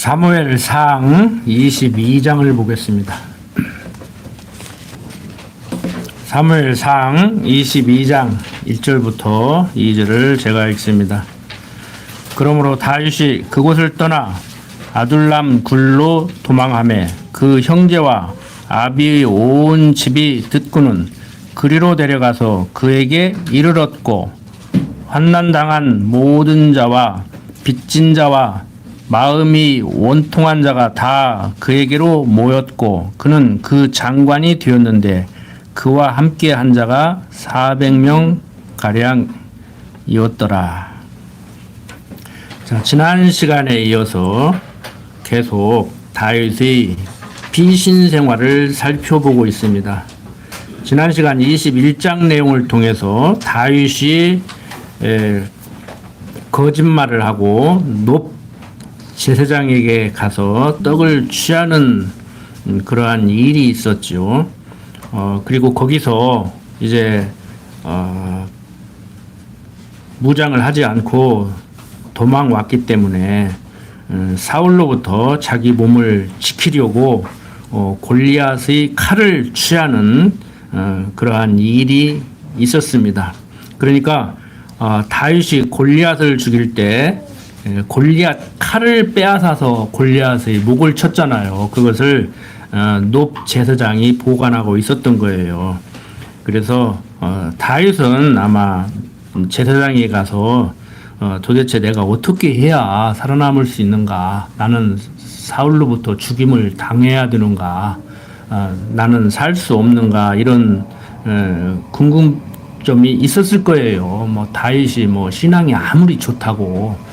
사무엘상 22장을 보겠습니다. 사무엘상 22장 1절부터 2절을 제가 읽습니다. 그러므로 다윗이 그곳을 떠나 아둘람 굴로 도망하매 그 형제와 아비의 온 집이 듣고는 그리로 데려가서 그에게 이르렀고, 환난당한 모든 자와 빚진 자와 마음이 원통한 자가 다 그에게로 모였고, 그는 그 장관이 되었는데 그와 함께 한 자가 400명 가량이었더라. 자, 지난 시간에 이어서 계속 다윗의 피신 생활을 살펴보고 있습니다. 지난 시간 21장 내용을 통해서 다윗이 거짓말을 하고 높 제사장에게 가서 떡을 취하는 그러한 일이 있었죠. 그리고 거기서 이제 무장을 하지 않고 도망왔기 때문에 사울로부터 자기 몸을 지키려고 골리앗의 칼을 취하는 그러한 일이 있었습니다. 그러니까 다윗이 골리앗을 죽일 때 골리앗 칼을 빼앗아서 골리앗의 목을 쳤잖아요. 그것을 높 제사장이 보관하고 있었던 거예요. 그래서 다윗은 아마 제사장에 가서 도대체 내가 어떻게 해야 살아남을 수 있는가? 나는 사울로부터 죽임을 당해야 되는가? 나는 살 수 없는가? 이런 궁금점이 있었을 거예요. 뭐 다윗이 뭐 신앙이 아무리 좋다고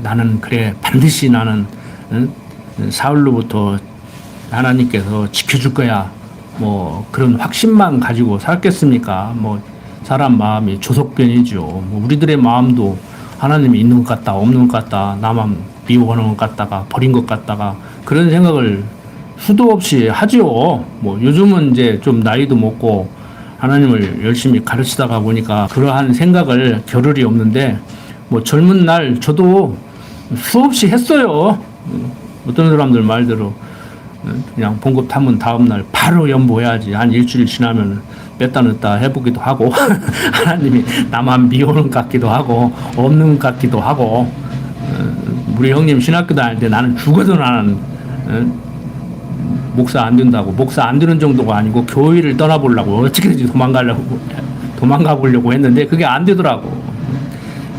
나는 그래 반드시 나는 사울로부터 하나님께서 지켜줄 거야, 뭐 그런 확신만 가지고 살겠습니까? 뭐 사람 마음이 조석변이죠. 뭐 우리들의 마음도 하나님이 있는 것 같다 없는 것 같다, 나만 미워하는 것 같다가 버린 것 같다가 그런 생각을 수도 없이 하죠. 뭐 요즘은 이제 좀 나이도 먹고 하나님을 열심히 가르치다가 보니까 그러한 생각을 겨를이 없는데, 뭐 젊은 날 저도 수없이 했어요. 어떤 사람들 말대로 그냥 봉급 타면 다음날 바로 연보해야지, 한 일주일 지나면 뺐다 넣었다 해보기도 하고 하나님이 나만 미워는 것 같기도 하고 없는 것 같기도 하고. 우리 형님 신학교 다닐 때 나는 죽어도 나는 목사 안 된다고, 목사 안 되는 정도가 아니고 교회를 떠나보려고 어떻게든지 도망가 보려고 했는데 그게 안 되더라고.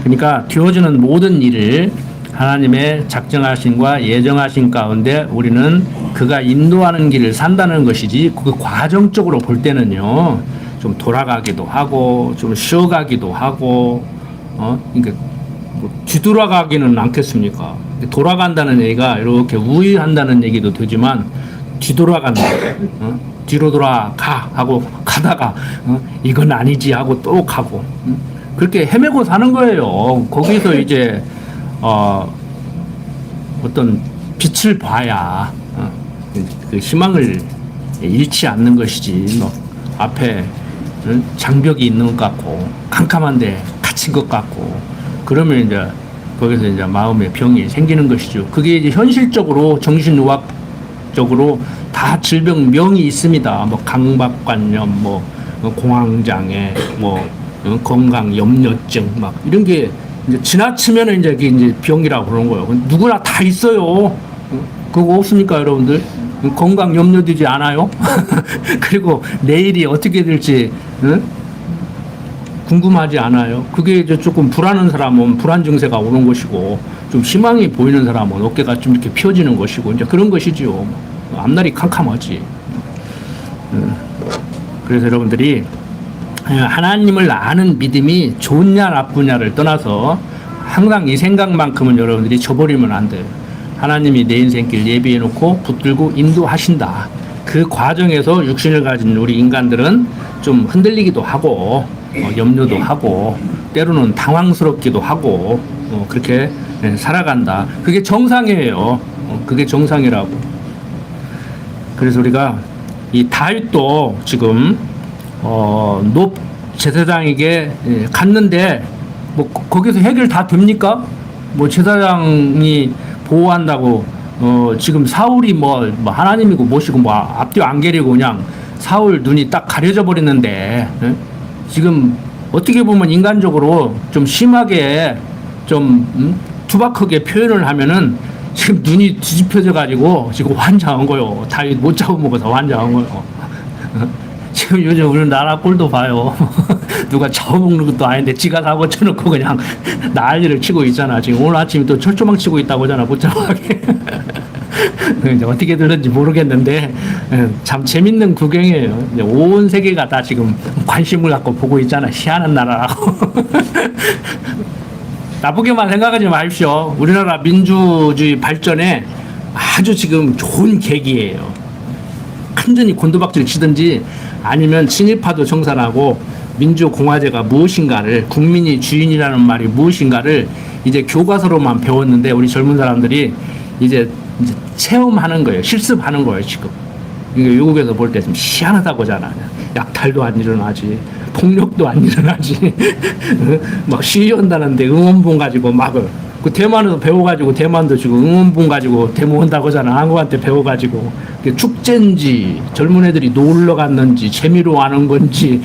그러니까 되어지는 모든 일을 하나님의 작정하심과 예정하신 가운데 우리는 그가 인도하는 길을 산다는 것이지, 그 과정적으로 볼 때는요 좀 돌아가기도 하고 좀 쉬어가기도 하고 그러니까 뭐 뒤돌아가기는 않겠습니까? 돌아간다는 얘기가 이렇게 우회한다는 얘기도 되지만 뒤돌아간다, 뒤로 돌아가 하고 가다가 이건 아니지 하고 또 가고, 그렇게 헤매고 사는 거예요. 거기서 이제 어떤 빛을 봐야 그 희망을 잃지 않는 것이지, 뭐 앞에 장벽이 있는 것 같고 캄캄한데 갇힌 것 같고 그러면 이제 거기서 이제 마음의 병이 생기는 것이죠. 그게 이제 현실적으로 정신의학적으로 다 질병명이 있습니다. 뭐 강박관념, 뭐 공황장애, 뭐 건강 염려증, 막 이런 게 이제 지나치면 이제 병이라고 그러는 거예요. 누구나 다 있어요. 그거 없습니까, 여러분들? 건강 염려되지 않아요? 그리고 내일이 어떻게 될지 궁금하지 않아요? 그게 이제 조금 불안한 사람은 불안 증세가 오는 것이고, 좀 희망이 보이는 사람은 어깨가 좀 이렇게 펴지는 것이고, 이제 그런 것이지요. 앞날이 캄캄하지. 그래서 여러분들이 하나님을 아는 믿음이 좋냐 나쁘냐를 떠나서 항상 이 생각만큼은 여러분들이 저버리면 안 돼요. 하나님이 내 인생길 예비해 놓고 붙들고 인도하신다. 그 과정에서 육신을 가진 우리 인간들은 좀 흔들리기도 하고 염려도 하고 때로는 당황스럽기도 하고 그렇게 살아간다. 그게 정상이에요. 그게 정상이라고. 그래서 우리가 이 다윗도 지금 높 제사장에게 갔는데 뭐 거기서 해결 다 됩니까? 뭐 제사장이 보호한다고 지금 사울이 뭐 하나님이고 뭐시고 뭐 앞뒤 안 가리고 그냥 사울 눈이 딱 가려져 버리는데, 예? 지금 어떻게 보면 인간적으로 좀 심하게 좀 투박하게 표현을 하면은 지금 눈이 뒤집혀져 가지고 지금 환장한 거요. 다윗 못 잡아먹어서 환장한 거요. 지금 요즘 우리나라 꼴도 봐요. 누가 잡아먹는 것도 아닌데 지가 사고 쳐놓고 그냥 난리를 치고 있잖아. 지금 오늘 아침에 또 철조망 치고 있다고 하잖아. 못 잡아가게. 이제 어떻게 들는지 모르겠는데 참 재밌는 구경이에요. 이제 온 세계가 다 지금 관심을 갖고 보고 있잖아. 희한한 나라라고. 나쁘게만 생각하지 마십시오. 우리나라 민주주의 발전에 아주 지금 좋은 계기예요. 완전히 곤두박질 치든지 아니면 친일파도 청산하고 민주공화제가 무엇인가를, 국민이 주인이라는 말이 무엇인가를 이제 교과서로만 배웠는데 우리 젊은 사람들이 이제 체험하는 거예요. 실습하는 거예요, 지금. 이게 외국에서 볼 때 좀 희한하다고 하잖아요. 약탈도 안 일어나지. 폭력도 안 일어나지. 막 시위한다는데 응원봉 가지고 막, 그 대만에서 배워가지고 대만도 지금 응원봉 가지고 데모한다고 하잖아. 한국한테 배워가지고. 축제인지 젊은 애들이 놀러 갔는지 재미로 하는 건지.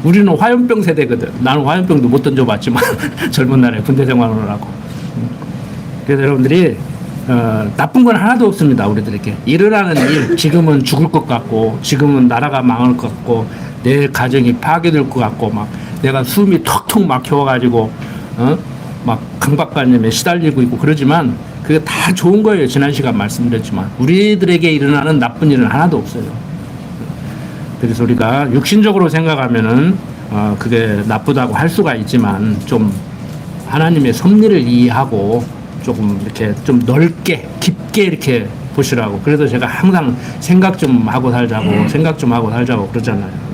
우리는 화염병 세대거든. 나는 화염병도 못 던져봤지만 젊은 날에 군대 생활을 하고. 그래서 여러분들이 나쁜 건 하나도 없습니다. 우리들에게 일어나는 일, 지금은 죽을 것 같고, 지금은 나라가 망할 것 같고, 내 가정이 파괴될 것 같고, 막 내가 숨이 턱턱 막혀가지고 막 강박관념에 시달리고 있고 그러지만 그게 다 좋은 거예요. 지난 시간 말씀드렸지만 우리들에게 일어나는 나쁜 일은 하나도 없어요. 그래서 우리가 육신적으로 생각하면은 그게 나쁘다고 할 수가 있지만 좀 하나님의 섭리를 이해하고 조금 이렇게 좀 넓게 깊게 이렇게 보시라고. 그래서 제가 항상 생각 좀 하고 살자고 그러잖아요.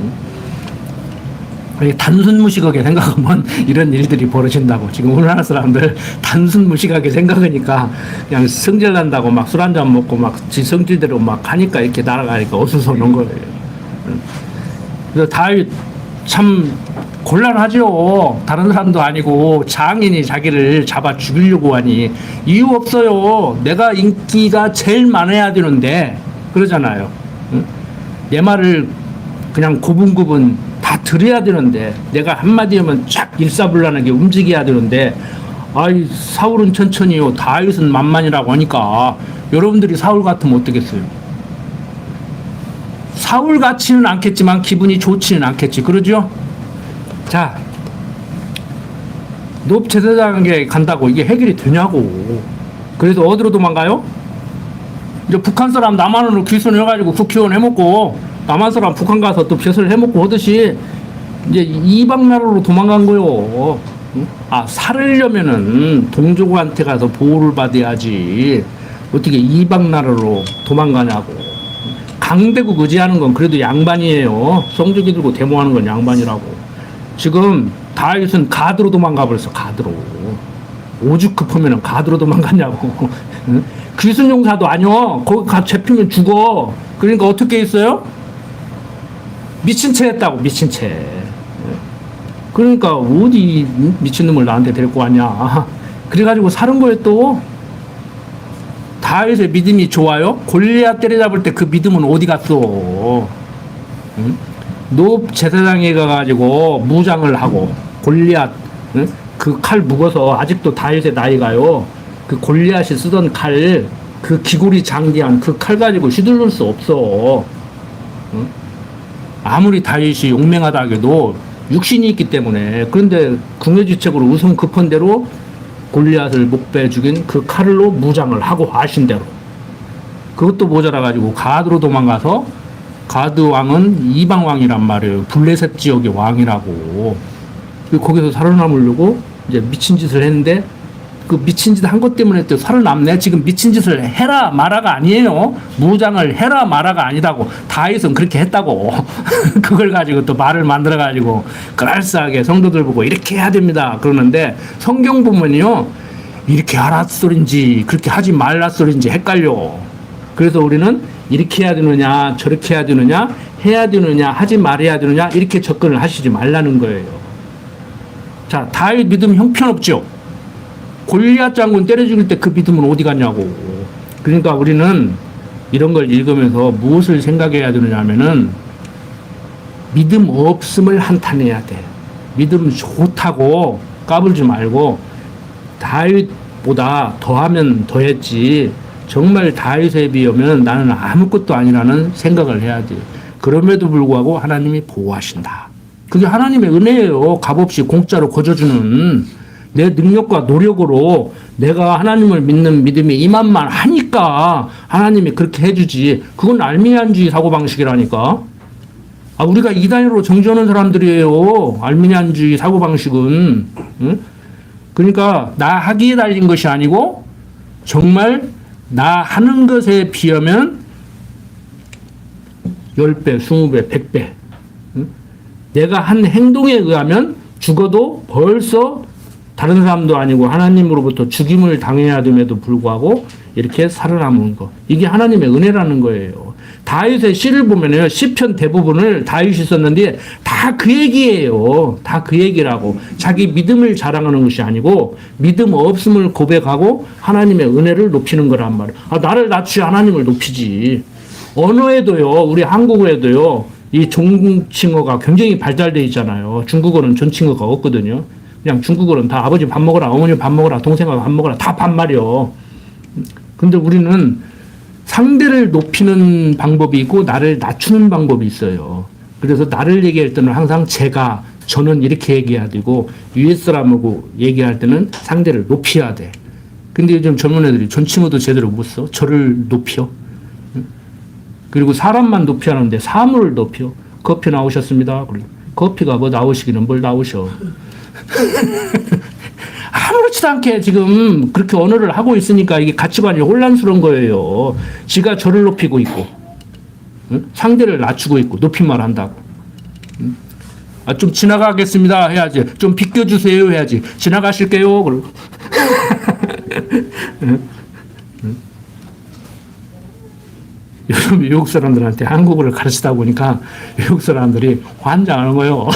단순 무식하게 생각하면 이런 일들이 벌어진다고. 지금 우리나라 사람들 단순 무식하게 생각하니까 그냥 성질 난다고 막 술 한잔 먹고 막 지 성질대로 막 하니까 이렇게 날아가니까 어수선한 거예요. 그래서 다윗 참 곤란하죠. 다른 사람도 아니고 장인이 자기를 잡아 죽이려고 하니 이유 없어요. 내가 인기가 제일 많아야 되는데 그러잖아요. 내 말을 그냥 고분고분 다 들어야 되는데 내가 한마디 하면 쫙 일사불란하게 움직여야 되는데 아이 사울은 천천히요 다윗은 만만이라고 하니까 여러분들이 사울 같으면 어떻겠어요? 사울 같지는 않겠지만 기분이 좋지는 않겠지. 그러죠? 자, 높 제사장에게 간다고 이게 해결이 되냐고. 그래서 어디로 도망가요? 이제 북한 사람 남한으로 귀순을 해가지고 국회의원 해먹고 남한 사람 북한 가서 또 벼슬 해먹고 하듯이 이제 이방 나라로 도망간 거요. 살으려면은 동족한테 가서 보호를 받아야지 어떻게 이방 나라로 도망가냐고. 강대국 의지하는 건 그래도 양반이에요. 성적이 들고 데모하는 건 양반이라고. 지금 다윗은 가드로 도망가 버렸어. 가드로. 오죽 급하면은 가드로 도망갔냐고. 귀순용사도 아니요. 거기 가 잡히면 죽어. 그러니까 어떻게 했어요? 미친 채 했다고. 미친 채. 그러니까 어디 미친놈을 나한테 데리고 왔냐. 그래가지고 사는 거예요. 또 다윗의 믿음이 좋아요? 골리앗 때려잡을 때 그 믿음은 어디 갔어? 응? 높 제사장에 가가지고 무장을 하고 골리앗, 응? 그 칼 묵어서 아직도 다윗의 나이가요. 그 골리앗이 쓰던 칼, 그 기골이 장기한 그 칼 가지고 휘둘릴 수 없어. 응? 아무리 다윗이 용맹하다 해도 육신이 있기 때문에. 그런데 궁예지책으로 우선 급한 대로 골리앗을 목베 죽인 그 칼로 무장을 하고 하신 대로. 그것도 모자라가지고 가드로 도망가서, 가드 왕은 이방 왕이란 말이에요. 블레셋 지역의 왕이라고. 거기서 살아남으려고 이제 미친 짓을 했는데 그 미친 짓 한 것 때문에 또 살아남네. 지금 미친 짓을 해라 마라가 아니에요. 무장을 해라 마라가 아니다고. 다윗은 그렇게 했다고. 그걸 가지고 또 말을 만들어 가지고 그럴싸하게 성도들 보고 이렇게 해야 됩니다 그러는데 성경 보면요 이렇게 하라 소린지 그렇게 하지 말라 소린지 헷갈려. 그래서 우리는 이렇게 해야 되느냐 저렇게 해야 되느냐 해야 되느냐 하지 말아야 되느냐 이렇게 접근을 하시지 말라는 거예요. 자, 다윗 믿음 형편없죠. 골리앗 장군 때려 죽일 때 그 믿음은 어디 갔냐고. 그러니까 우리는 이런 걸 읽으면서 무엇을 생각해야 되느냐면은 믿음 없음을 한탄해야 돼. 믿음 좋다고 까불지 말고 다윗보다 더하면 더했지 정말 다윗에 비하면 나는 아무것도 아니라는 생각을 해야 돼. 그럼에도 불구하고 하나님이 보호하신다. 그게 하나님의 은혜예요. 값없이 공짜로 거저주는 내 능력과 노력으로 내가 하나님을 믿는 믿음이 이만만 하니까 하나님이 그렇게 해주지. 그건 알미니안주의 사고방식이라니까. 우리가 이단으로 정죄하는 사람들이에요. 알미니안주의 사고방식은. 응? 그러니까 나 하기에 달린 것이 아니고 정말 나 하는 것에 비하면 10배, 20배, 100배. 응? 내가 한 행동에 의하면 죽어도 벌써 다른 사람도 아니고 하나님으로부터 죽임을 당해야 됨에도 불구하고 이렇게 살아남은 거. 이게 하나님의 은혜라는 거예요. 다윗의 시를 보면요. 시편 대부분을 다윗이 썼는데 다 그 얘기예요. 다 그 얘기라고. 자기 믿음을 자랑하는 것이 아니고 믿음 없음을 고백하고 하나님의 은혜를 높이는 거란 말이에요. 나를 낮추 하나님을 높이지. 언어에도요. 우리 한국어에도요. 이 존칭어가 굉장히 발달되어 있잖아요. 중국어는 존칭어가 없거든요. 그냥 중국어는 다 아버지 밥 먹어라, 어머니 밥 먹어라, 동생아 밥 먹어라, 다 반말이요. 근데 우리는 상대를 높이는 방법이 있고 나를 낮추는 방법이 있어요. 그래서 나를 얘기할 때는 항상 제가, 저는 이렇게 얘기해야 되고 위에 사람하고 얘기할 때는 상대를 높여야 돼. 근데 요즘 젊은 애들이 존칭어도 제대로 못 써. 저를 높여. 그리고 사람만 높여 하는데 사물을 높여. 커피 나오셨습니다. 커피가 뭐 나오시기는 뭘 나오셔. 아무렇지도 않게 지금 그렇게 언어를 하고 있으니까 이게 가치관이 혼란스러운 거예요. 지가 저를 높이고 있고, 응? 상대를 낮추고 있고, 높임말 한다고. 응? 좀 지나가겠습니다 해야지. 좀 비켜주세요 해야지. 지나가실게요. 그러고. 응? 응? 요즘 외국 사람들한테 한국어를 가르치다 보니까 외국 사람들이 환장하는 거예요.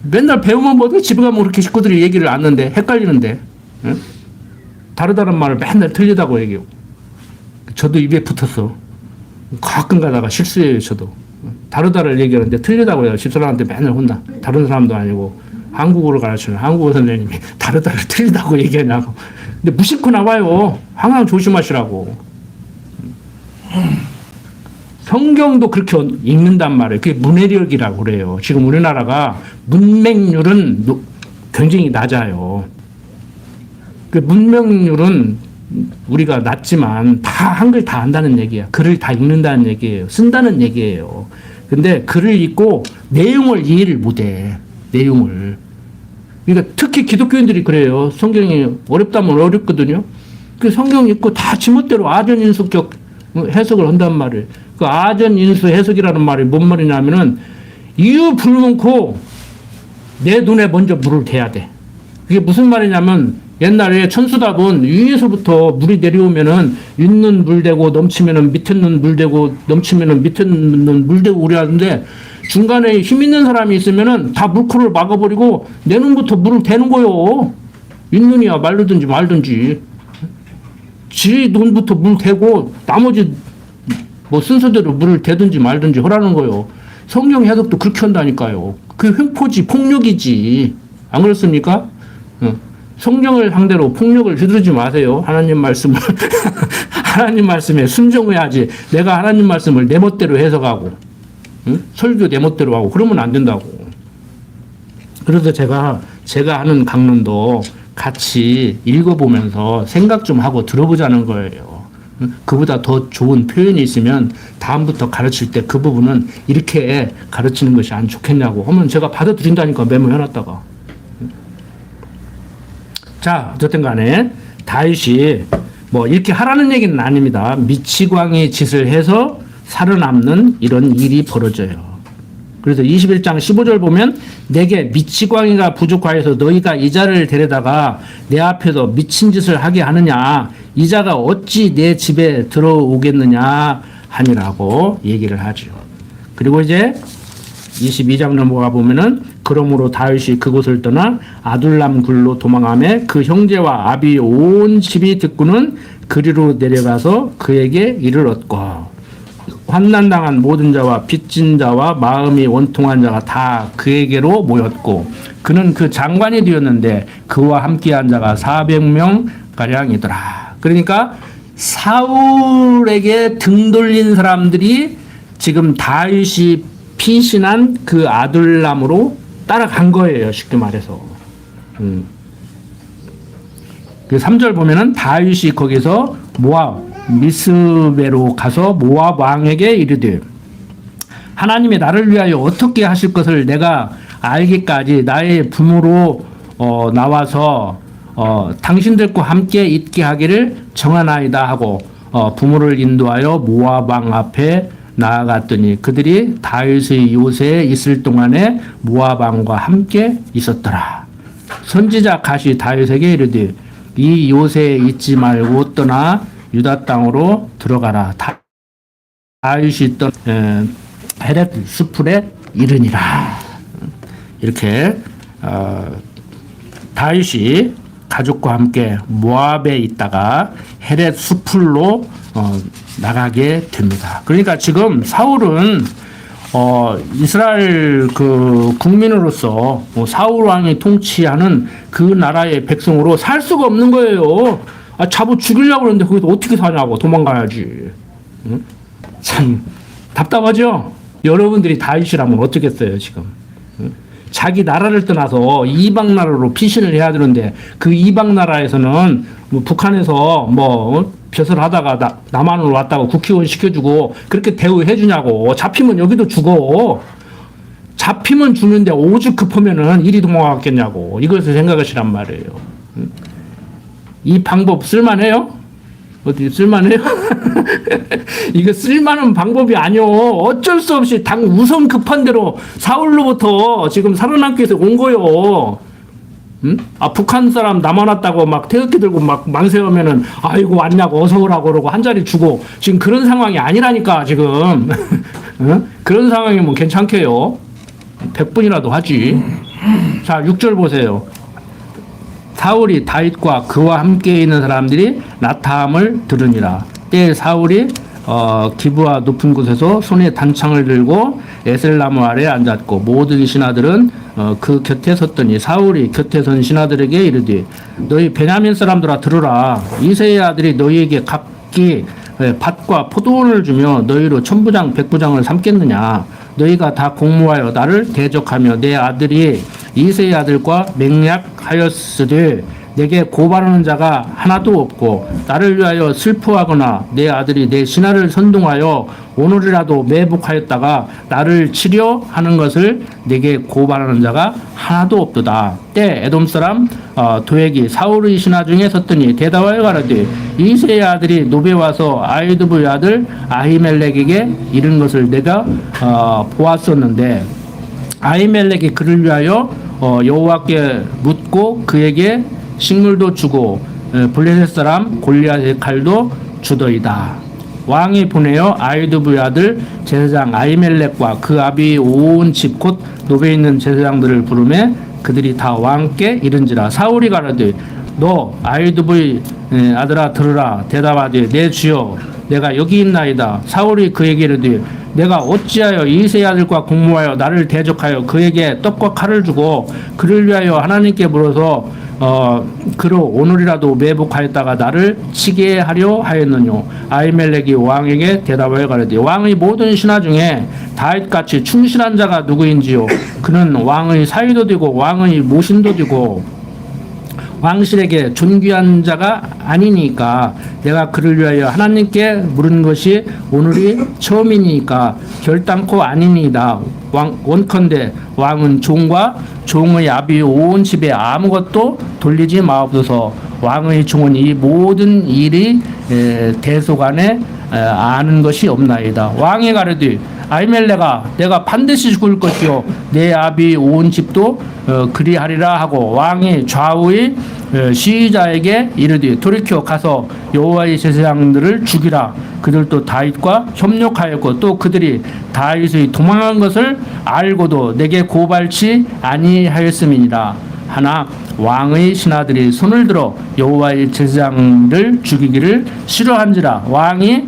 맨날 배우면 뭐든 집에 가면 그렇게 식구들이 얘기를 안는데 헷갈리는데 응? 다르다는 말을 맨날 틀리다고 얘기해요. 저도 입에 붙었어. 가끔 가다가 실수해요. 저도 다르다를 얘기하는데 틀리다고 해요. 집사람한테 맨날 혼나. 다른 사람도 아니고 한국어를 가르치는 한국어 선생님이 다르다를 틀리다고 얘기하냐고. 근데 무심코 나와요. 항상 조심하시라고. 성경도 그렇게 읽는단 말이에요. 그게 문해력이라고 그래요. 지금 우리나라가 문맹률은 굉장히 낮아요. 그 문맹률은 우리가 낮지만 다 한글 다 안다는 얘기야. 글을 다 읽는다는 얘기예요. 쓴다는 얘기예요. 근데 글을 읽고 내용을 이해를 못해. 내용을. 그러니까 특히 기독교인들이 그래요. 성경이 어렵다면 어렵거든요. 그 성경 읽고 다 지멋대로 아전인수격 해석을 한단 말이에요. 그 아전인수 해석이라는 말이 뭔 말이냐면은 이유 불문코 내 눈에 먼저 물을 대야 돼. 그게 무슨 말이냐면 옛날에 천수답은 위에서부터 물이 내려오면은 윗눈 물 대고 넘치면은 밑에 눈 물 대고 넘치면은 밑에 눈 물 대고 그래야하는데 중간에 힘 있는 사람이 있으면은 다 물코를 막아버리고 내 눈부터 물을 대는 거요. 윗눈이야 말든지 말든지. 지 눈부터 물 대고 나머지 뭐 순서대로 물을 대든지 말든지 하라는 거요. 성경 해석도 그렇게 한다니까요. 그 횡포지 폭력이지. 안 그렇습니까? 성경을 상대로 폭력을 휘두르지 마세요. 하나님 말씀을 하나님 말씀에 순종해야지. 내가 하나님 말씀을 내 멋대로 해석하고 설교 내 멋대로 하고 그러면 안 된다고. 그래서 제가 하는 강론도 같이 읽어보면서 생각 좀 하고 들어보자는 거예요. 그보다 더 좋은 표현이 있으면 다음부터 가르칠 때 그 부분은 이렇게 가르치는 것이 안 좋겠냐고 하면 제가 받아들인다니까 메모해놨다가. 자, 어쨌든 간에 다윗이 뭐 이렇게 하라는 얘기는 아닙니다. 미치광이 짓을 해서 살아남는 이런 일이 벌어져요. 그래서 21장 15절 보면 내게 미치광이가 부족하여서 너희가 이자를 데려다가 내 앞에서 미친 짓을 하게 하느냐 이자가 어찌 내 집에 들어오겠느냐 하니라고 얘기를 하죠. 그리고 이제 22장 넘어가 보면은 그 그러므로 다윗이 그곳을 떠나 아둘람 굴로 도망하며 그 형제와 아비 온 집이 듣고는 그리로 내려가서 그에게 이를 얻고 환난당한 모든 자와 빚진 자와 마음이 원통한 자가 다 그에게로 모였고 그는 그 장관이 되었는데 그와 함께한 자가 400명 가량이더라. 그러니까 사울에게 등 돌린 사람들이 지금 다윗이 피신한 그 아둘람으로 따라간 거예요. 쉽게 말해서. 그 3절 보면은 다윗이 거기서 모압 미스베로 가서 모압 왕에게 이르되 하나님의 나를 위하여 어떻게 하실 것을 내가 알기까지 나의 부모로 나와서 당신들과 함께 있게 하기를 정하나이다 하고 부모를 인도하여 모압 왕 앞에 나아갔더니 그들이 다윗의 요새에 있을 동안에 모압 왕과 함께 있었더라. 선지자 갓이 다윗에게 이르되 이 요새에 있지 말고 떠나 유다 땅으로 들어가라. 다윗이 있던 헤렛 수풀에 이르니라. 이렇게 다윗이 가족과 함께 모압에 있다가 헤렛 수풀로 나가게 됩니다. 그러니까 지금 사울은 이스라엘 그 국민으로서 사울 왕이 통치하는 그 나라의 백성으로 살 수가 없는 거예요. 잡아 죽이려고 그러는데 거기서 어떻게 사냐고. 도망가야지. 응? 참 답답하죠? 여러분들이 다윗이라면 어떻겠어요 지금? 응? 자기 나라를 떠나서 이방 나라로 피신을 해야 되는데 그 이방 나라에서는 뭐 북한에서 뭐 벼슬 하다가 남한으로 왔다가 국회의원 시켜주고 그렇게 대우해 주냐고. 잡히면 여기도 죽어. 잡히면 죽는데 오죽 급하면은 이리 도망갔겠냐고. 이것을 생각하시란 말이에요. 응? 이 방법 쓸만해요? 어디 쓸만해요? 이거 쓸만한 방법이 아니요. 어쩔 수 없이 당 우선 급한 대로 사울로부터 지금 살아남기 위해서 온 거요. 응? 북한 사람 남아 왔다고 막 태극기 들고 막 만세하면은 아이고 왔냐고 어서 오라고 그러고 한 자리 주고 지금 그런 상황이 아니라니까 지금. 응? 그런 상황이면 괜찮게요. 100분이라도 하지. 자, 6절 보세요. 사울이 다윗과 그와 함께 있는 사람들이 나타함을 들으니라. 때에 사울이 기브아 높은 곳에서 손에 단창을 들고 에셀나무 아래 앉았고 모든 신하들은 그 곁에 섰더니 사울이 곁에 선 신하들에게 이르되 너희 베냐민 사람들아 들으라. 이새의 아들이 너희에게 각기 밭과 포도원을 주며 너희로 천부장 백부장을 삼겠느냐. 너희가 다 공모하여 나를 대적하며 내 아들이 이새의 아들과 맹약하였으되 내게 고발하는 자가 하나도 없고 나를 위하여 슬퍼하거나 내 아들이 내 신하를 선동하여 오늘이라도 매복하였다가 나를 치려 하는 것을 내게 고발하는 자가 하나도 없도다. 때 에돔 사람 도액이 사울의 신하 중에 섰더니 대답하여 가라되 이새의 아들이 노베 와서 아히두브의 아들 아히멜렉에게 이른 것을 내가 보았었는데 아히멜렉이 그를 위하여 여호와께 묻고 그에게 식물도 주고 블레셋 사람 골리앗의 칼도 주더이다. 왕이 보내어 아히두브의 아들 제사장 아히멜렉과 그 아비 온 집 곧 노베에 있는 제사장들을 부르매 그들이 다 왕께 이른지라. 사울이 가라되 너 아히두브의 아들아 들으라. 대답하되 내 주여 내가 여기 있나이다. 사울이 그에게 이르되 내가 어찌하여 이새의 아들과 공모하여 나를 대적하여 그에게 떡과 칼을 주고 그를 위하여 하나님께 물어서 그로 오늘이라도 매복하였다가 나를 치게 하려 하였느뇨. 아히멜렉이 왕에게 대답하여 가라되 왕의 모든 신하 중에 다윗같이 충실한 자가 누구인지요. 그는 왕의 사위도 되고 왕의 모신도 되고 왕실에게 존귀한 자가 아니니까 내가 그를 위하여 하나님께 물은 것이 오늘이 처음이니까 결단코 아니니이다. 원컨대 왕은 종과 종의 아비 온 집에 아무것도 돌리지 마옵소서. 왕의 종은 이 모든 일이 대소간에 아는 것이 없나이다. 왕이 가르되 아히멜렉아 내가 반드시 죽을 것이요 내 아비 온 집도 그리하리라 하고 왕이 좌우의 시위자에게 이르되 돌이켜 가서 여호와의 제사장들을 죽이라. 그들도 다윗과 협력하였고 또 그들이 다윗의 도망한 것을 알고도 내게 고발치 아니하였음이니라. 하나 왕의 신하들이 손을 들어 여호와의 제사장을 죽이기를 싫어한지라. 왕이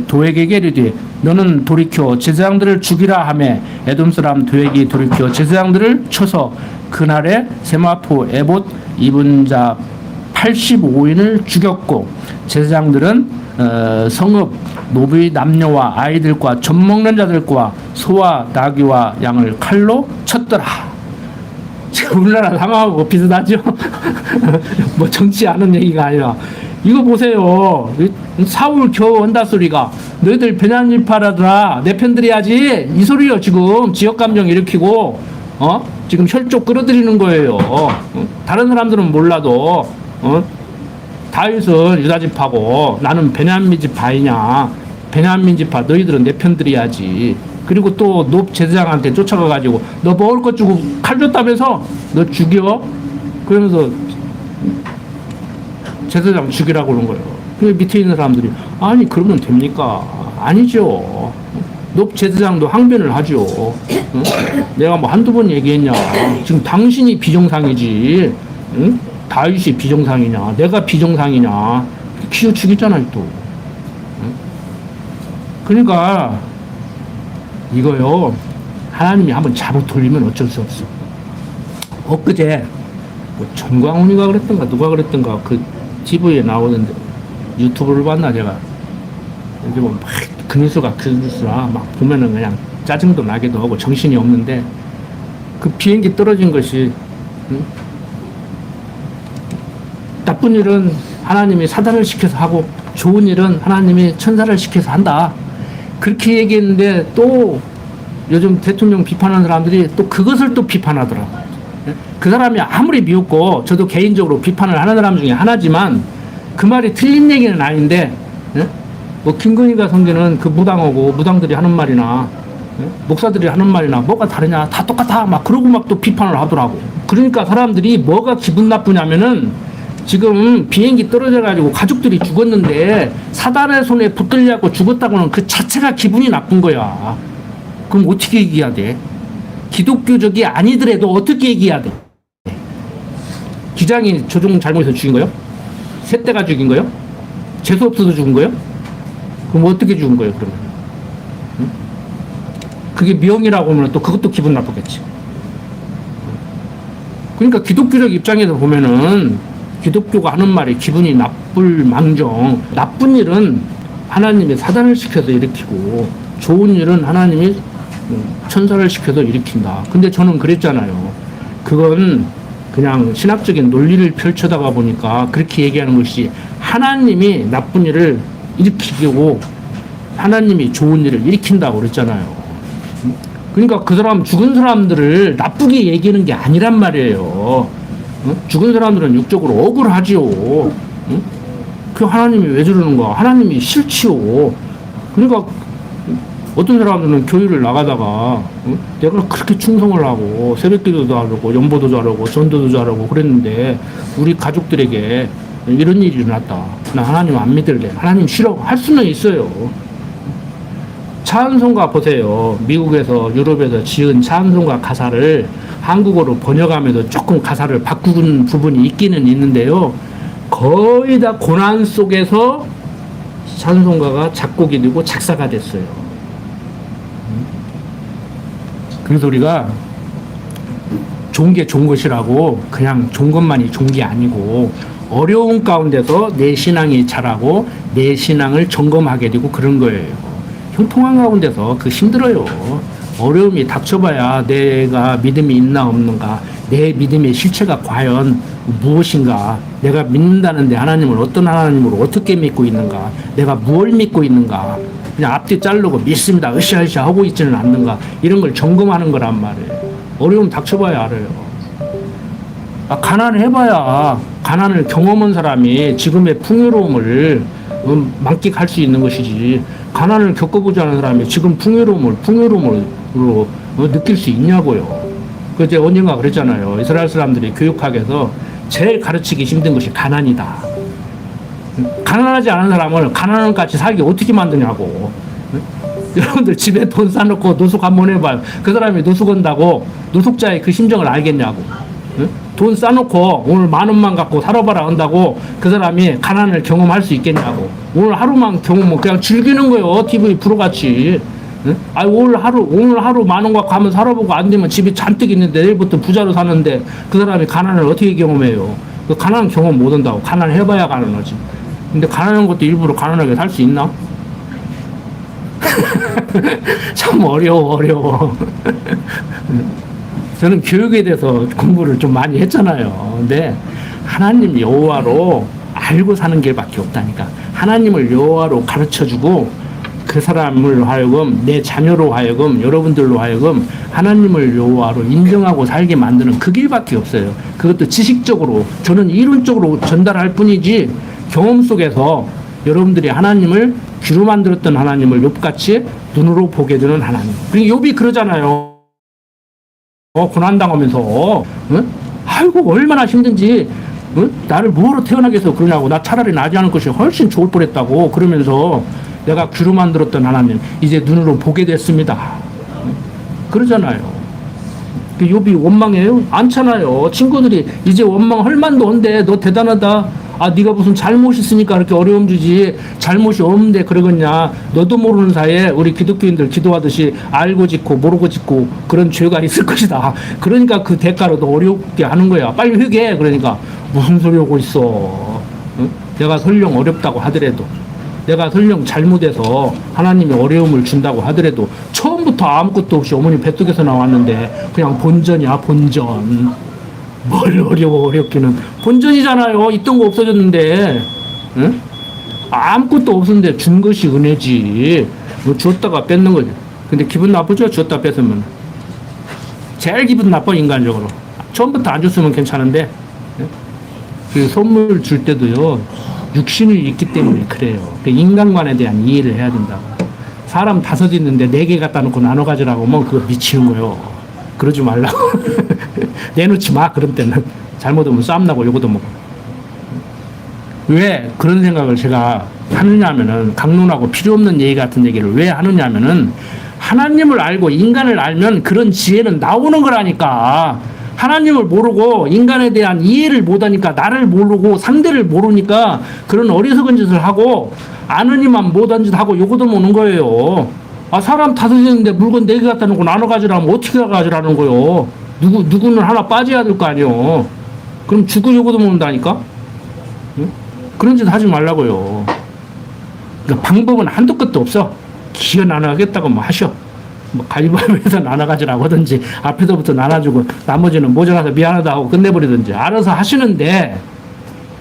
도액에게 이르되 너는 돌이켜 제사장들을 죽이라 하매 에돔 사람 도액이 돌이켜 제사장들을 쳐서 그날에 세마포 에봇 입은 자 85인을 죽였고 제사장들은 성읍 노비 남녀와 아이들과 젖 먹는 자들과 소와 나귀와 양을 칼로 쳤더라. 우리나라 상황하고 비슷하죠? 뭐 정치하는 얘기가 아니라 이거 보세요. 사울 겨우 한다 소리가 너희들 베냐민파라더라 내 편 들어야지 이 소리요. 지금 지역감정 일으키고 지금 혈족 끌어들이는 거예요. 다른 사람들은 몰라도 다윗은 유다 지파고 나는 베냐민 지파이냐. 베냐민 지파 너희들은 내 편 들어야지. 그리고 또 높 제사장한테 쫓아가가지고 너 먹을 것 주고 칼 줬다면서 너 죽여? 그러면서 제사장 죽이라고 그러는 거예요. 그 밑에 있는 사람들이 아니 그러면 됩니까? 아니죠. 높 제사장도 항변을 하죠. 응? 내가 뭐 한두 번 얘기했냐. 지금 당신이 비정상이지. 응? 다윗이 비정상이냐. 내가 비정상이냐. 기어 죽였잖아요 또. 응? 그러니까 이거요. 하나님이 한번 잘못 돌리면 어쩔 수 없어. 엊그제 뭐 정광훈이가 그랬던가 누가 그랬던가 그 TV에 나오는데 유튜브를 봤나 제가. 이제 뭐 막 그 뉴스가 그 뉴스라 막 보면은 그냥 짜증도 나기도 하고 정신이 없는데 그 비행기 떨어진 것이 나쁜 일은 하나님이 사단을 시켜서 하고 좋은 일은 하나님이 천사를 시켜서 한다. 그렇게 얘기했는데 또 요즘 대통령 비판하는 사람들이 또 그것을 또 비판하더라고. 그 사람이 아무리 미웠고 저도 개인적으로 비판을 하는 사람 중에 하나지만 그 말이 틀린 얘기는 아닌데 뭐 김건희가 섬기는 그 무당하고 무당들이 하는 말이나 목사들이 하는 말이나 뭐가 다르냐 다 똑같아 막 그러고 막 또 비판을 하더라고. 그러니까 사람들이 뭐가 기분 나쁘냐면은 지금 비행기 떨어져 가지고 가족들이 죽었는데 사단의 손에 붙들려고 죽었다고는 그 자체가 기분이 나쁜 거야. 그럼 어떻게 얘기해야 돼? 기독교적이 아니더라도 어떻게 얘기해야 돼? 기장이 조종 잘못해서 죽인 거요? 새떼가 죽인 거요? 재수 없어서 죽은 거요? 그럼 어떻게 죽은 거예요, 그러면? 응? 그게 명이라고 하면 또 그것도 기분 나쁘겠지. 그러니까 기독교적 입장에서 보면은 기독교가 하는 말이 기분이 나쁠 망정, 나쁜 일은 하나님이 사단을 시켜서 일으키고 좋은 일은 하나님이 천사를 시켜서 일으킨다. 근데 저는 그랬잖아요. 그건 그냥 신학적인 논리를 펼쳐다가 보니까 그렇게 얘기하는 것이 하나님이 나쁜 일을 일으키고 하나님이 좋은 일을 일으킨다고 그랬잖아요. 그러니까 그 사람 죽은 사람들을 나쁘게 얘기하는 게 아니란 말이에요. 죽은 사람들은 육적으로 억울하지요. 그 하나님이 왜 저러는가? 하나님이 싫지요. 그러니까 어떤 사람들은 교회를 나가다가 내가 그렇게 충성을 하고 새벽기도도 하려고 연보도 잘하고 전도도 잘하고 그랬는데 우리 가족들에게 이런 일이 일어났다. 나 하나님 안 믿을래. 하나님 싫어. 할 수는 있어요. 찬송가 보세요. 미국에서 유럽에서 지은 찬송가 가사를 한국어로 번역하면서 조금 가사를 바꾸는 부분이 있기는 있는데요. 거의 다 고난 속에서 찬송가가 작곡이 되고 작사가 됐어요. 그래서 우리가 좋은 게 좋은 것이라고 그냥 좋은 것만이 좋은 게 아니고 어려운 가운데서 내 신앙이 자라고 내 신앙을 점검하게 되고 그런 거예요. 형통한 가운데서 그 힘들어요. 어려움이 닥쳐봐야 내가 믿음이 있나 없는가, 내 믿음의 실체가 과연 무엇인가, 내가 믿는다는데 하나님을 어떤 하나님으로 어떻게 믿고 있는가, 내가 무엇을 믿고 있는가, 그냥 앞뒤 자르고 믿습니다 으쌰으쌰 하고 있지는 않는가, 이런 걸 점검하는 거란 말이에요. 어려움 닥쳐봐야 알아요. 가난을 해봐야 가난을 경험한 사람이 지금의 풍요로움을 만끽할 수 있는 것이지, 가난을 겪어보지 않은 사람이 지금 풍요로움으로 느낄 수 있냐고요. 그제 언젠가 그랬잖아요. 이스라엘 사람들이 교육학에서 제일 가르치기 힘든 것이 가난이다. 가난하지 않은 사람을 가난한 같이 살기 어떻게 만드냐고. 여러분들 집에 돈 싸놓고 노숙 한번 해봐요. 그 사람이 노숙한다고 노숙자의 그 심정을 알겠냐고. 돈 싸놓고 오늘 10,000원만 갖고 살아봐라 한다고 그 사람이 가난을 경험할 수 있겠냐고. 오늘 하루만 경험하면 그냥 즐기는 거예요. TV 프로같이. 아, 오늘 하루 10,000원 갖고 하면 살아보고 안 되면 집이 잔뜩 있는데 내일부터 부자로 사는데 그 사람이 가난을 어떻게 경험해요? 그 가난 경험 못 한다고. 가난해봐야 가난하지. 근데 가난한 것도 일부러 가난하게 살 수 있나? 참 어려워. 저는 교육에 대해서 공부를 좀 많이 했잖아요. 근데 하나님 여호와로 알고 사는 길밖에 없다니까. 하나님을 여호와로 가르쳐주고 그 사람을 하여금 내 자녀로 하여금 여러분들로 하여금 하나님을 여호와로 인정하고 살게 만드는 그 길밖에 없어요. 그것도 지식적으로 저는 이론적으로 전달할 뿐이지 경험 속에서 여러분들이 하나님을 귀로 만들었던 하나님을 욥같이 눈으로 보게 되는 하나님. 그리고 욥이 그러잖아요. 고난당하면서 아이고 얼마나 힘든지 나를 뭐로 태어나게 해서 그러냐고. 나 차라리 나지 않을 것이 훨씬 좋을 뻔했다고. 그러면서 내가 귀로 만들었던 하나님 이제 눈으로 보게 됐습니다. 그러잖아요. 욥이 원망해요? 않잖아요. 친구들이 이제 원망할 만도 한데 너 대단하다. 아, 네가 무슨 잘못이 있으니까 그렇게 어려움 주지. 잘못이 없는데 그러겠냐. 너도 모르는 사이에 우리 기독교인들 기도하듯이 알고 짓고 모르고 짓고 그런 죄가 있을 것이다. 그러니까 그 대가로 더 어렵게 하는 거야. 빨리 회개해. 그러니까 무슨 소리 하고 있어. 응? 내가 설령 어렵다고 하더라도 내가 설령 잘못해서 하나님이 어려움을 준다고 하더라도 처음부터 아무것도 없이 어머니 뱃속에서 나왔는데 그냥 본전이야, 본전. 뭘 어렵기는. 본전이잖아요. 있던 거 없어졌는데. 응? 아무것도 없었는데 준 것이 은혜지. 뭐 줬다가 뺏는 거지. 근데 기분 나쁘죠? 줬다 뺏으면. 제일 기분 나빠, 인간적으로. 처음부터 안 줬으면 괜찮은데. 그 선물 줄 때도요. 육신이 있기 때문에 그래요. 인간관에 대한 이해를 해야 된다고. 사람 5 있는데 4개 갖다 놓고 나눠 가지라고 하면 그거 미치는 거예요. 그러지 말라고. 내놓지 마. 그런 때는 잘못하면 싸움나고 요거도 먹고. 왜 그런 생각을 제가 하느냐 하면은 강론하고 필요 없는 얘기 같은 얘기를 왜 하느냐 하면은 하나님을 알고 인간을 알면 그런 지혜는 나오는 거라니까. 하나님을 모르고 인간에 대한 이해를 못하니까 나를 모르고 상대를 모르니까 그런 어리석은 짓을 하고 아느니만 못한 짓 하고 요거도 먹는 거예요. 아, 사람 5 있는데 물건 4개 갖다 놓고 나눠 가지라면 어떻게 가지라는 거요? 누구는 하나 빠져야 될 거 아니요. 그럼 죽고 요거도 먹는다니까? 응? 그런 짓 하지 말라고요. 그러니까 방법은 한도 끝도 없어. 기어 나눠가겠다고 뭐 하셔. 뭐 가위바위보해서 나눠가지라고 하든지 앞에서부터 나눠주고 나머지는 모자라서 미안하다 하고 끝내버리든지 알아서 하시는데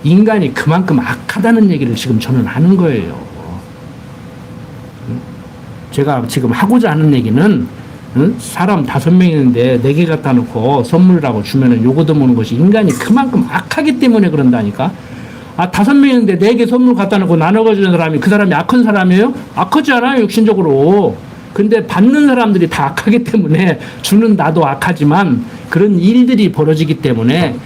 인간이 그만큼 악하다는 얘기를 지금 저는 하는 거예요. 제가 지금 하고자 하는 얘기는 사람 5명 있는데 4개 갖다 놓고 선물이라고 주면은 요거도 먹는 것이 인간이 그만큼 악하기 때문에 그런다니까. 아, 5명 있는데 4개 선물 갖다 놓고 나눠가주는 사람이 그 사람이 악한 사람이에요? 악하지 않아요, 육신적으로. 근데 받는 사람들이 다 악하기 때문에 주는 나도 악하지만 그런 일들이 벌어지기 때문에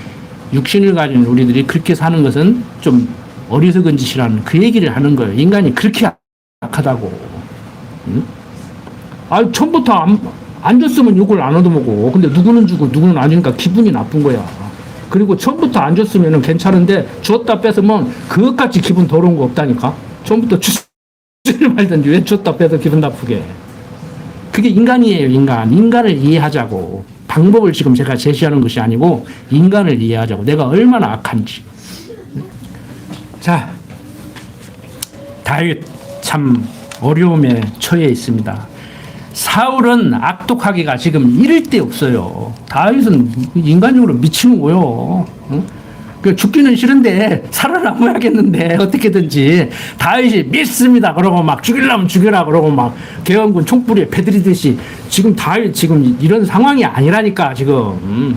육신을 가진 우리들이 그렇게 사는 것은 좀 어리석은 짓이라는 그 얘기를 하는 거예요. 인간이 그렇게 악하다고. 응? 아, 처음부터 안 줬으면 욕을 안 얻어먹고. 근데 누구는 주고 누구는 안 주니까 기분이 나쁜 거야. 그리고 처음부터 안 줬으면 괜찮은데 줬다 뺏으면 그것까지 기분 더러운 거 없다니까. 처음부터 주지 말든지 왜 줬다 뺏어 기분 나쁘게. 그게 인간이에요, 인간. 인간을 이해하자고. 방법을 지금 제가 제시하는 것이 아니고 인간을 이해하자고. 내가 얼마나 악한지. 자, 다윗 참 어려움에 처해 있습니다. 사울은 악독하기가 지금 이를 데 없어요. 다윗은 인간적으로 미치는 거요. 응? 죽기는 싫은데 살아남아야겠는데 어떻게든지 다윗이 믿습니다. 그러고 막 죽이려면 죽여라 그러고 막 개헌군 총불에 패드리듯이 지금 다윗 지금 이런 상황이 아니라니까 지금.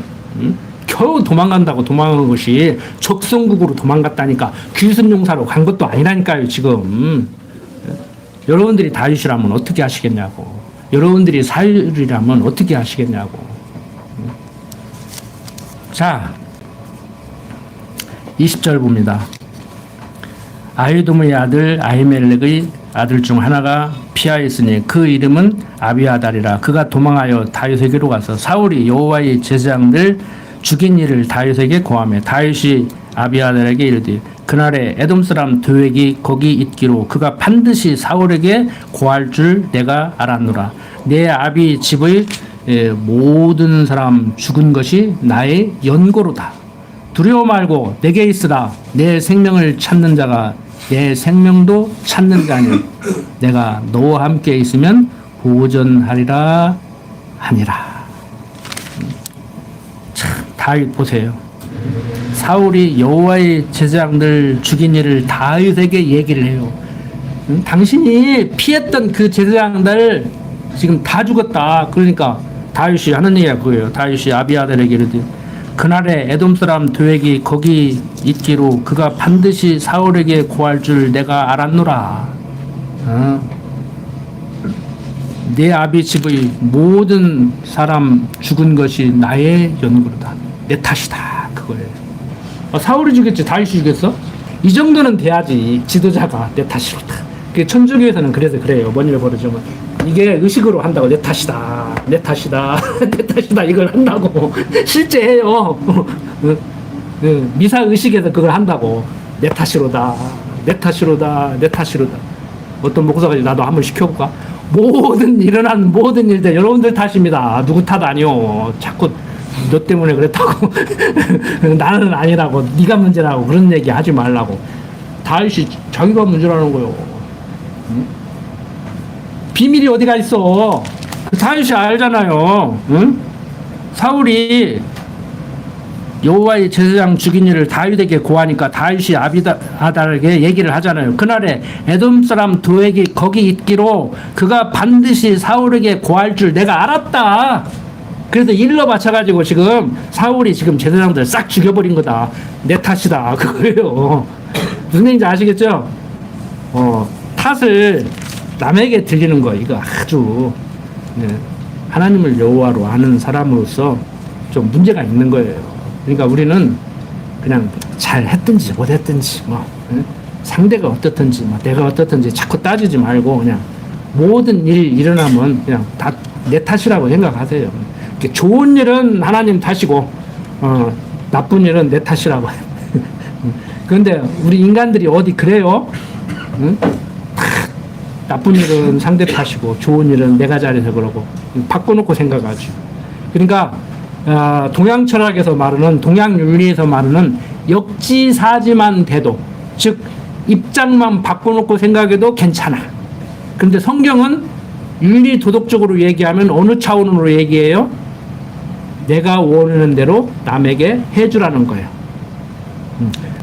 겨우 도망간다고 도망간 것이 적성국으로 도망갔다니까 귀순용사로 간 것도 아니라니까요 지금. 여러분들이 다윗이라면 어떻게 하시겠냐고. 여러분들이 사울이라면 어떻게 하시겠냐고. 자, 20절 봅니다. 아히도므의 아들 아히멜렉의 아들 중 하나가 피하였으니 그 이름은 아비아달이라. 그가 도망하여 다윗에게로 가서 사울이 여호와의 제사장들 죽인 일을 다윗에게 고하며 다윗이 아비아달에게 이르되 그날에 에돔 사람 드웩이 거기 있기로 그가 반드시 사울에게 고할 줄 내가 알았노라. 내 아비 집의 모든 사람 죽은 것이 나의 연고로다. 두려워 말고 내게 있으라. 내 생명을 찾는 자가 내 생명도 찾는 자니 내가 너와 함께 있으면 보전하리라 하니라. 참, 다윗 보세요. 사울이 여호와의 제사장들 죽인 일을 다윗에게 얘기를 해요. 당신이 피했던 그 제사장들 지금 다 죽었다. 그러니까 다윗이 하는 얘기가 그거예요. 다윗이 아비아달에게 이르되 그날에 에돔 사람 드웩이 거기 있기로 그가 반드시 사울에게 고할 줄 내가 알았노라. 내 아비 집의 모든 사람 죽은 것이 나의 연고로다. 내 탓이다. 그거예요. 사울이 죽였지 다윗이 죽였어? 이 정도는 돼야지 지도자가 내 탓이로다. 천주교에서는 그래서 그래요. 뭔 일을 벌어지면 이게 의식으로 한다고. 내 탓이다. 내 탓이다. 내 탓이다. 이걸 한다고. 실제 해요. 미사 의식에서 그걸 한다고. 내 탓이로다. 내 탓이로다. 내 탓이로다. 어떤 목사가 나도 한번 시켜볼까? 일어난 모든 일들 여러분들 탓입니다. 누구 탓 아니요. 자꾸 너 때문에 그랬다고. 나는 아니라고. 네가 문제라고. 그런 얘기 하지 말라고. 다윗이 자기가 문제라는 거요. 응? 비밀이 어디가 있어? 다윗이 알잖아요. 응? 사울이 여호와의 제사장 죽인 일을 다윗에게 고하니까 다윗이 아비아달에게 얘기를 하잖아요. 그날에 에돔 사람 드웩이 거기 있기로 그가 반드시 사울에게 고할 줄 내가 알았다. 그래서 일러 바쳐가지고 지금 사울이 지금 제사장들 싹 죽여버린 거다. 내 탓이다. 그거예요. 무슨 얘기인지 아시겠죠? 탓을 남에게 들리는 거 이거 아주 하나님을 여호와로 아는 사람으로서 좀 문제가 있는 거예요. 그러니까 우리는 그냥 잘 했든지 못 했든지 상대가 어떻든지 내가 어떻든지 자꾸 따지지 말고 그냥 모든 일 일어나면 그냥 다 내 탓이라고 생각하세요. 좋은 일은 하나님 탓이고 나쁜 일은 내 탓이라고. 그런데 우리 인간들이 어디 그래요? 응? 나쁜 일은 상대 탓이고 좋은 일은 내가 잘해서 그러고 바꿔놓고 생각하죠. 그러니까 동양 철학에서 말하는 동양 윤리에서 말하는 역지사지만 돼도 즉 입장만 바꿔놓고 생각해도 괜찮아. 그런데 성경은 윤리 도덕적으로 얘기하면 어느 차원으로 얘기해요? 내가 원하는 대로 남에게 해주라는 거예요.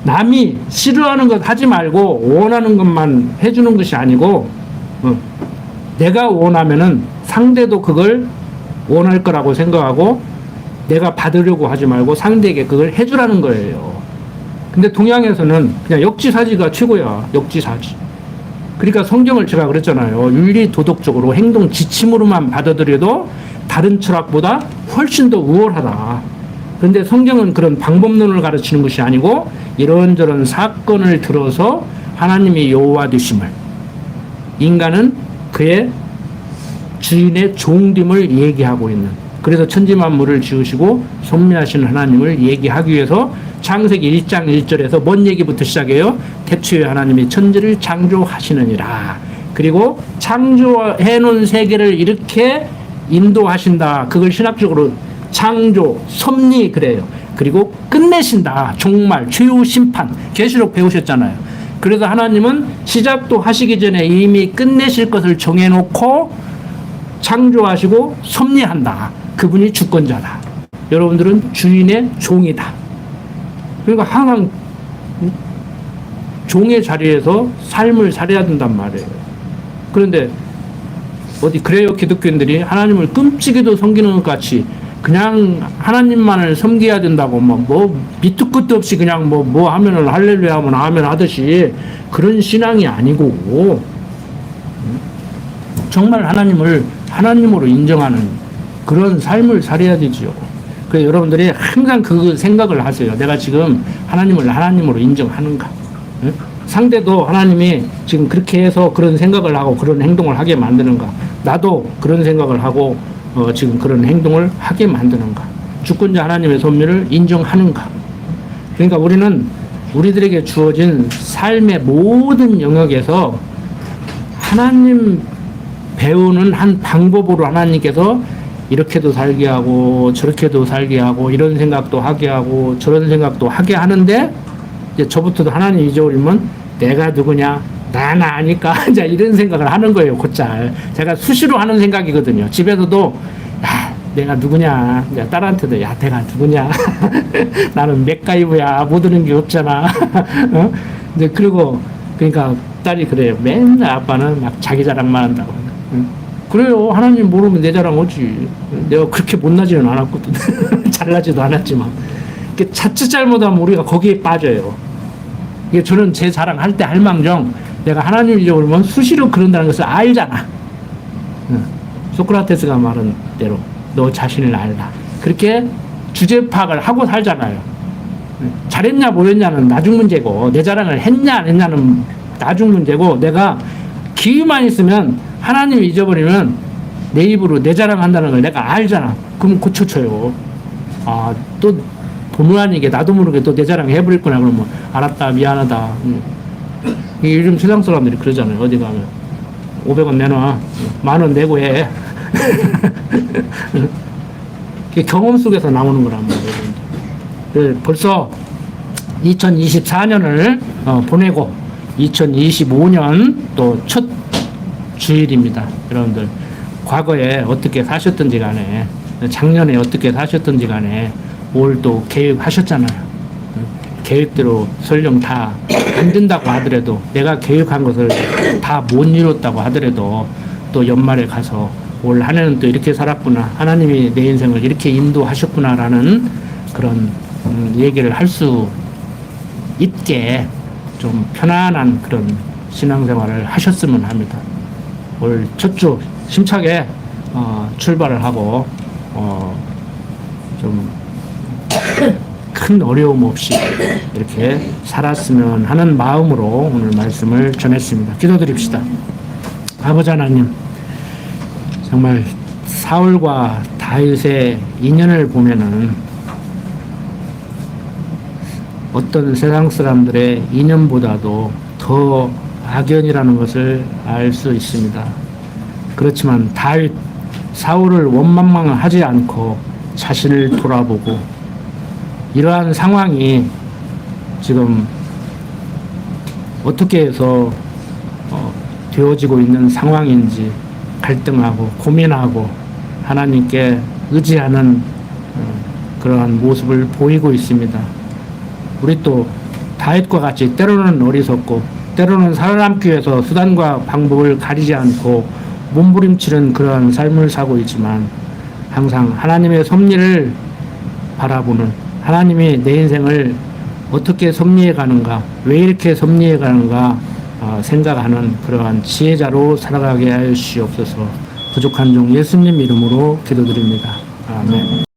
남이 싫어하는 것 하지 말고 원하는 것만 해주는 것이 아니고 내가 원하면은 상대도 그걸 원할 거라고 생각하고 내가 받으려고 하지 말고 상대에게 그걸 해주라는 거예요. 근데 동양에서는 그냥 역지사지가 최고야. 역지사지. 그러니까 성경을 제가 그랬잖아요. 윤리 도덕적으로 행동 지침으로만 받아들여도 다른 철학보다 훨씬 더 우월하다. 그런데 성경은 그런 방법론을 가르치는 것이 아니고 이런저런 사건을 들어서 하나님이 여호와 되심을, 인간은 그의 주인의 종됨을 얘기하고 있는, 그래서 천지만물을 지으시고 섭리하시는 하나님을 얘기하기 위해서 창세기 1장 1절에서 뭔 얘기부터 시작해요? 태초에 하나님이 천지를 창조하시느니라. 그리고 창조해놓은 세계를 이렇게 인도하신다. 그걸 신학적으로 창조, 섭리 그래요. 그리고 끝내신다. 종말, 최후 심판. 계시록 배우셨잖아요. 그래서 하나님은 시작도 하시기 전에 이미 끝내실 것을 정해놓고 창조하시고 섭리한다. 그분이 주권자다. 여러분들은 주인의 종이다. 그러니까 항상 종의 자리에서 삶을 살아야 된단 말이에요. 그런데 어디 그래요? 기독교인들이 하나님을 끔찍이도 섬기는 것 같이 그냥 하나님만을 섬겨야 된다고 뭐 밑도 끝도 없이 그냥 뭐 하면은 할렐루야 하면 아멘 하듯이 그런 신앙이 아니고 정말 하나님을 하나님으로 인정하는 그런 삶을 살아야 되지요. 그래서 여러분들이 항상 그 생각을 하세요. 내가 지금 하나님을 하나님으로 인정하는가? 응? 상대도 하나님이 지금 그렇게 해서 그런 생각을 하고 그런 행동을 하게 만드는가? 나도 그런 생각을 하고 지금 그런 행동을 하게 만드는가? 주권자 하나님의 섭리를 인정하는가? 그러니까 우리는 우리들에게 주어진 삶의 모든 영역에서 하나님 배우는 한 방법으로 하나님께서 이렇게도 살게 하고 저렇게도 살게 하고 이런 생각도 하게 하고 저런 생각도 하게 하는데 이제 저부터도 하나님 잊어버리면 내가 누구냐 나나 아니까 이제 이런 생각을 하는 거예요. 곧잘 제가 수시로 하는 생각이거든요. 집에서도 야, 내가 누구냐 이제 딸한테도 야 내가 누구냐 나는 맥가이브야 못 드는 게 없잖아. 어? 이제 그리고 그러니까 딸이 그래요. 맨날 아빠는 막 자기 자랑만 한다고. 응? 그래요. 하나님 모르면 내 자랑 오지. 내가 그렇게 못나지는 않았거든. 잘나지도 않았지만. 자칫 잘못하면 우리가 거기에 빠져요. 이게 저는 제 자랑 할 때 할망정 내가 하나님 잊어버리면 수시로 그런다는 것을 알잖아. 응. 소크라테스가 말한 대로 너 자신을 알라. 그렇게 주제 파악을 하고 살잖아요. 응. 잘했냐 못했냐는 나중 문제고 내 자랑을 했냐 안 했냐는 나중 문제고 내가 기회만 있으면 하나님 잊어버리면 내 입으로 내 자랑한다는 걸 내가 알잖아. 그럼 고쳐쳐요. 아, 또 본의 아니게 나도 모르게 또 내 자랑 해버렸구나. 그러면 알았다 미안하다. 요즘 세상 사람들이 그러잖아요. 어디 가면 500원 내놔 10,000원 내고 해. 경험 속에서 나오는 거란 말이에요. 벌써 2024년을 보내고 2025년 또 첫 주일입니다. 여러분들 과거에 어떻게 사셨던지 간에 작년에 어떻게 사셨던지 간에 올 또 계획하셨잖아요. 계획대로 설령 다 안 된다고 하더라도 내가 계획한 것을 다 못 이뤘다고 하더라도 또 연말에 가서 올 한 해는 또 이렇게 살았구나. 하나님이 내 인생을 이렇게 인도하셨구나라는 그런 얘기를 할 수 있게 좀 편안한 그런 신앙생활을 하셨으면 합니다. 올 첫 주 힘차게 출발을 하고 좀 큰 어려움 없이 이렇게 살았으면 하는 마음으로 오늘 말씀을 전했습니다. 기도드립시다. 아버지 하나님, 정말 사울과 다윗의 인연을 보면은 어떤 세상 사람들의 인연보다도 더 악연이라는 것을 알 수 있습니다. 그렇지만 다윗, 사울을 원망하지 않고 자신을 돌아보고 이러한 상황이 지금 어떻게 해서 되어지고 있는 상황인지 갈등하고 고민하고 하나님께 의지하는 그러한 모습을 보이고 있습니다. 우리 또 다윗과 같이 때로는 어리석고 때로는 살아남기 위해서 수단과 방법을 가리지 않고 몸부림치는 그러한 삶을 사고 있지만 항상 하나님의 섭리를 바라보는 하나님이 내 인생을 어떻게 섭리해 가는가 왜 이렇게 섭리해 가는가 생각하는 그러한 지혜자로 살아가게 하여 주시옵소서. 부족한 종 예수님 이름으로 기도드립니다. 아멘.